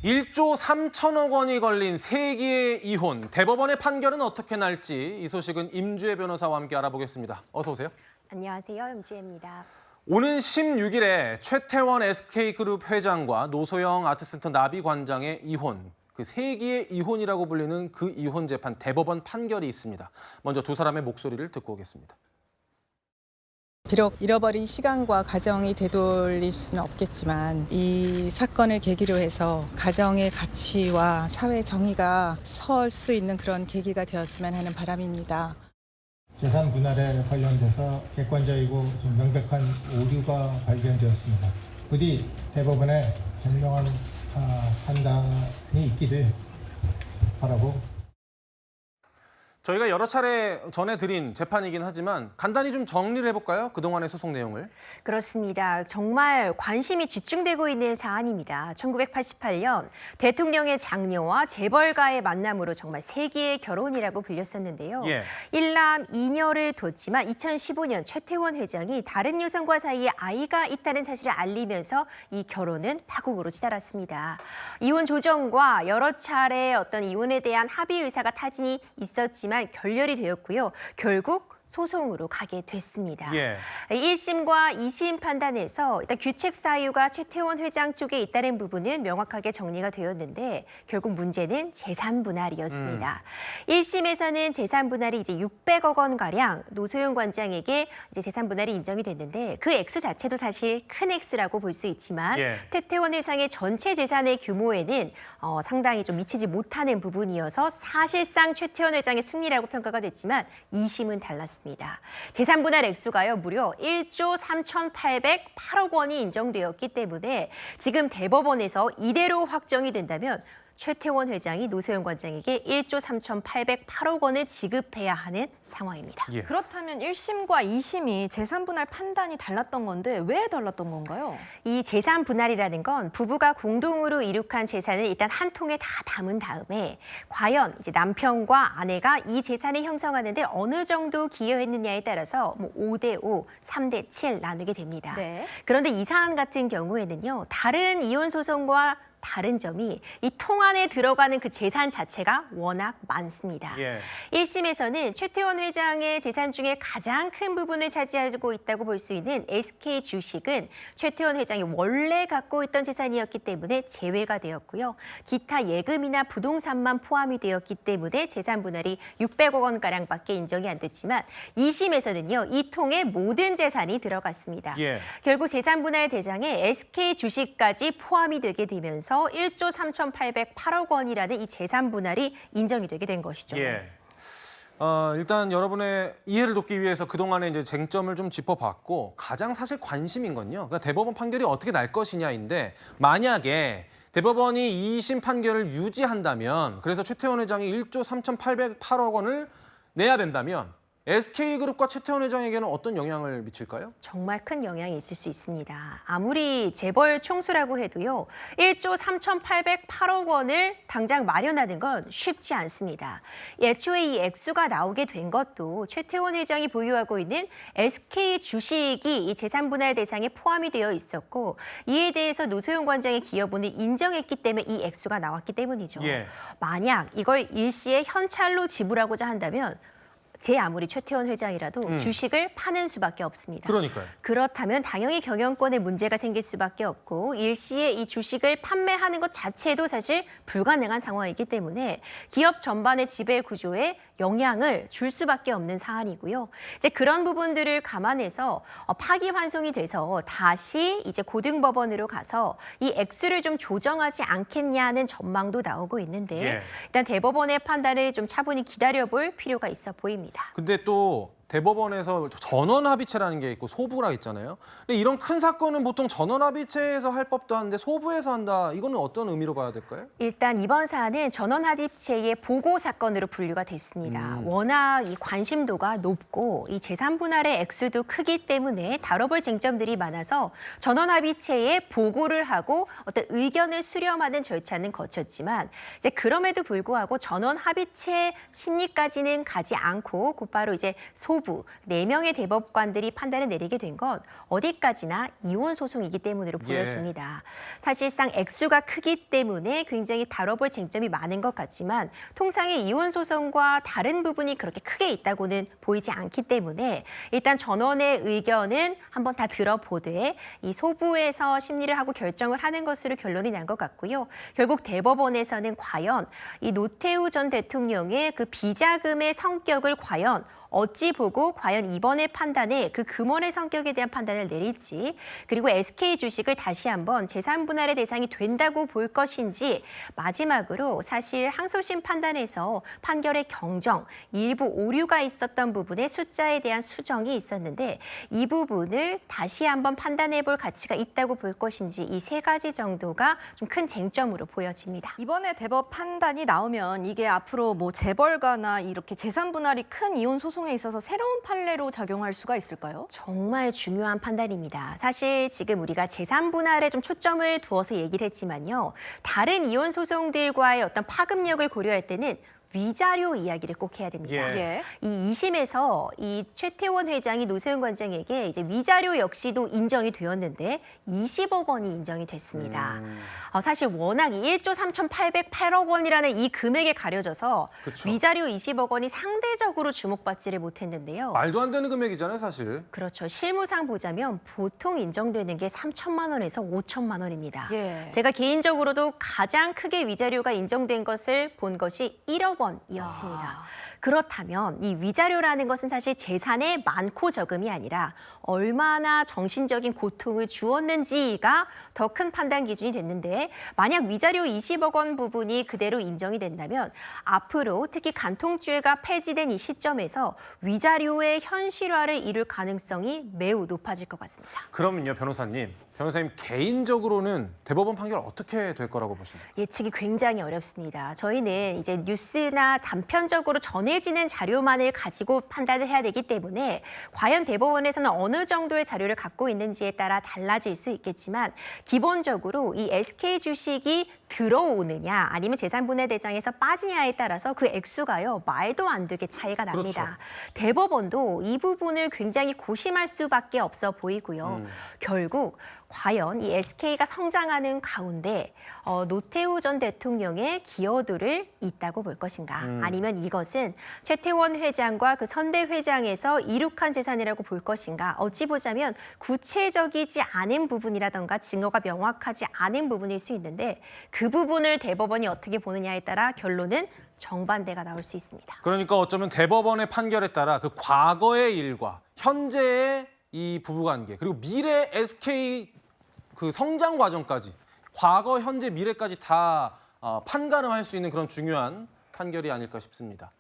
1조 3천억 원이 걸린 세기의 이혼. 대법원의 판결은 어떻게 날지 이 소식은 임주혜 변호사와 함께 알아보겠습니다. 어서 오세요. 안녕하세요. 임주혜입니다. 오는 16일에 최태원 SK그룹 회장과 노소영 아트센터 나비 관장의 이혼. 그 세기의 이혼이라고 불리는 그 이혼 재판 대법원 판결이 있습니다. 먼저 두 사람의 목소리를 듣고 오겠습니다. 비록 잃어버린 시간과 가정이 되돌릴 수는 없겠지만 이 사건을 계기로 해서 가정의 가치와 사회 정의가 설 수 있는 그런 계기가 되었으면 하는 바람입니다. 재산 분할에 관련돼서 객관적이고 좀 명백한 오류가 발견되었습니다. 부디 대법원의 현명한 판단이 있기를 바라고. 저희가 여러 차례 전해드린 재판이긴 하지만 간단히 좀 정리를 해볼까요? 그동안의 소송 내용을. 그렇습니다. 정말 관심이 집중되고 있는 사안입니다. 1988년 대통령의 장녀와 재벌가의 만남으로 정말 세기의 결혼이라고 불렸었는데요. 일남 2녀를 뒀지만 2015년 최태원 회장이 다른 여성과 사이에 아이가 있다는 사실을 알리면서 이 결혼은 파국으로 치달았습니다. 이혼 조정과 여러 차례 어떤 이혼에 대한 합의 의사가 타진이 있었지만 결렬이 되었고요. 결국 소송으로 가게 됐습니다. 1심과 2심 판단에서 일단 규책 사유가 최태원 회장 쪽에 있다는 부분은 명확하게 정리가 되었는데 결국 문제는 재산 분할이었습니다. 1심에서는 재산 분할이 이제 600억 원 가량 노소영 관장에게 이제 재산 분할이 인정이 됐는데 그 액수 자체도 사실 큰 액수라고 볼 수 있지만 최태원 회장의 전체 재산의 규모에는 상당히 좀 미치지 못하는 부분이어서 사실상 최태원 회장의 승리라고 평가가 됐지만 2심은 달랐습니다. 재산 분할 액수가요, 무려 1조 3,808억 원이 인정되었기 때문에 지금 대법원에서 이대로 확정이 된다면 최태원 회장이 노소영 관장에게 1조 3,808억 원을 지급해야 하는 상황입니다. 그렇다면 1심과 2심이 재산 분할 판단이 달랐던 건데 왜 달랐던 건가요? 이 재산 분할이라는 건 부부가 공동으로 이룩한 재산을 일단 한 통에 다 담은 다음에 과연 이제 남편과 아내가 이 재산을 형성하는데 어느 정도 기여했느냐에 따라서 5대5, 3대7 나누게 됩니다. 그런데 이 사안 같은 경우에는요, 다른 이혼 소송과 다른 점이 이 통 안에 들어가는 그 재산 자체가 워낙 많습니다. 1심에서는 최태원 회장의 재산 중에 가장 큰 부분을 차지하고 있다고 볼 수 있는 SK 주식은 최태원 회장이 원래 갖고 있던 재산이었기 때문에 제외가 되었고요. 기타 예금이나 부동산만 포함이 되었기 때문에 재산 분할이 600억 원가량밖에 인정이 안 됐지만 2심에서는요, 이 통에 모든 재산이 들어갔습니다. 결국 재산 분할 대상에 SK 주식까지 포함이 되게 되면서 1조 3,808억 원이라는 이 재산 분할이 인정이 되게 된 것이죠. 일단 여러분의 이해를 돕기 위해서 그동안의 이제 쟁점을 좀 짚어봤고 가장 사실 관심인 건요. 그러니까 대법원 판결이 어떻게 날 것이냐인데 만약에 대법원이 2심 판결을 유지한다면 그래서 최태원 회장이 1조 3,808억 원을 내야 된다면 SK그룹과 최태원 회장에게는 어떤 영향을 미칠까요? 정말 큰 영향이 있을 수 있습니다. 아무리 재벌 총수라고 해도요, 1조 3,808억 원을 당장 마련하는 건 쉽지 않습니다. 애초에 이 액수가 나오게 된 것도 최태원 회장이 보유하고 있는 SK 주식이 이 재산 분할 대상에 포함이 되어 있었고 이에 대해서 노소영 관장의 기여분을 인정했기 때문에 이 액수가 나왔기 때문이죠. 만약 이걸 일시에 현찰로 지불하고자 한다면 제 아무리 최태원 회장이라도 주식을 파는 수밖에 없습니다. 그러니까요. 그렇다면 당연히 경영권에 문제가 생길 수밖에 없고 일시에 이 주식을 판매하는 것 자체도 사실 불가능한 상황이기 때문에 기업 전반의 지배 구조에 영향을 줄 수밖에 없는 사안이고요. 이제 그런 부분들을 감안해서 파기환송이 돼서 다시 이제 고등법원으로 가서 이 액수를 좀 조정하지 않겠냐는 전망도 나오고 있는데 일단 대법원의 판단을 좀 차분히 기다려볼 필요가 있어 보입니다. 근데 또 대법원에서 전원합의체라는 게 있고 소부라 있잖아요. 근데 이런 큰 사건은 보통 전원합의체에서 할 법도 한데 소부에서 한다. 이거는 어떤 의미로 봐야 될까요? 일단 이번 사안은 전원합의체의 보고 사건으로 분류가 됐습니다. 워낙 이 관심도가 높고 이 재산 분할의 액수도 크기 때문에 다뤄볼 쟁점들이 많아서 전원합의체에 보고를 하고 어떤 의견을 수렴하는 절차는 거쳤지만 이제 그럼에도 불구하고 전원합의체 심리까지는 가지 않고 곧바로 이제 소부 소부 4명의 대법관들이 판단을 내리게 된 건 어디까지나 이혼 소송이기 때문으로 보여집니다. 사실상 액수가 크기 때문에 굉장히 다뤄볼 쟁점이 많은 것 같지만 통상의 이혼 소송과 다른 부분이 그렇게 크게 있다고는 보이지 않기 때문에 일단 전원의 의견은 한번 다 들어보되 이 소부에서 심리를 하고 결정을 하는 것으로 결론이 난 것 같고요. 결국 대법원에서는 과연 이 노태우 전 대통령의 그 비자금의 성격을 과연 어찌 보고 과연 이번의 판단에 그 금원의 성격에 대한 판단을 내릴지, 그리고 SK 주식을 다시 한번 재산 분할의 대상이 된다고 볼 것인지, 마지막으로 사실 항소심 판단에서 판결의 경정, 일부 오류가 있었던 부분의 숫자에 대한 수정이 있었는데 이 부분을 다시 한번 판단해 볼 가치가 있다고 볼 것인지, 이 3가지 정도가 좀 큰 쟁점으로 보여집니다. 이번에 대법 판단이 나오면 이게 앞으로 뭐 재벌가나 이렇게 재산 분할이 큰 이혼 소송에 있어서 새로운 판례로 작용할 수가 있을까요? 정말 중요한 판단입니다. 사실 지금 우리가 재산 분할에 좀 초점을 두어서 얘기를 했지만요. 다른 이혼 소송들과의 어떤 파급력을 고려할 때는 위자료 이야기를 꼭 해야 됩니다. 예. 이 2심에서 이 최태원 회장이 노세훈 관장에게 이제 위자료 역시도 인정이 되었는데 20억 원이 인정이 됐습니다. 사실 워낙 1조 3,808억 원이라는 이 금액에 가려져서 그쵸. 위자료 20억 원이 상대적으로 주목받지를 못했는데요. 말도 안 되는 금액이잖아요, 사실. 그렇죠. 실무상 보자면 보통 인정되는 게 3천만 원에서 5천만 원입니다. 예. 제가 개인적으로도 가장 크게 위자료가 인정된 것을 본 것이 1억 원이었습니다. 그렇다면 이 위자료라는 것은 사실 재산의 많고 적음이 아니라 얼마나 정신적인 고통을 주었는지가 더 큰 판단 기준이 됐는데, 만약 위자료 20억 원 부분이 그대로 인정이 된다면 앞으로 특히 간통죄가 폐지된 이 시점에서 위자료의 현실화를 이룰 가능성이 매우 높아질 것 같습니다. 그러면요, 변호사님 개인적으로는 대법원 판결 어떻게 될 거라고 보십니까? 예측이 굉장히 어렵습니다. 저희는 이제 뉴스나 단편적으로 전해지는 자료만을 가지고 판단을 해야 되기 때문에 과연 대법원에서는 어느 정도의 자료를 갖고 있는지에 따라 달라질 수 있겠지만, 기본적으로 이 SK 주식이 들어오느냐 아니면 재산분할 대상에서 빠지냐에 따라서 그 액수가요 말도 안 되게 차이가 납니다. 그렇죠. 대법원도 이 부분을 굉장히 고심할 수밖에 없어 보이고요. 결국 과연 이 SK가 성장하는 가운데 노태우 전 대통령의 기여도를 있다고 볼 것인가, 아니면 이것은 최태원 회장과 그 선대 회장에서 이룩한 재산이라고 볼 것인가, 어찌 보자면 구체적이지 않은 부분이라던가 증거가 명확하지 않은 부분일 수 있는데 그 부분을 대법원이 어떻게 보느냐에 따라 결론은 정반대가 나올 수 있습니다. 그러니까 어쩌면 대법원의 판결에 따라 그 과거의 일과 현재의 이 부부관계, 그리고 미래 SK 그 성장 과정까지, 과거, 현재, 미래까지 다 판가름할 수 있는 그런 중요한 판결이 아닐까 싶습니다.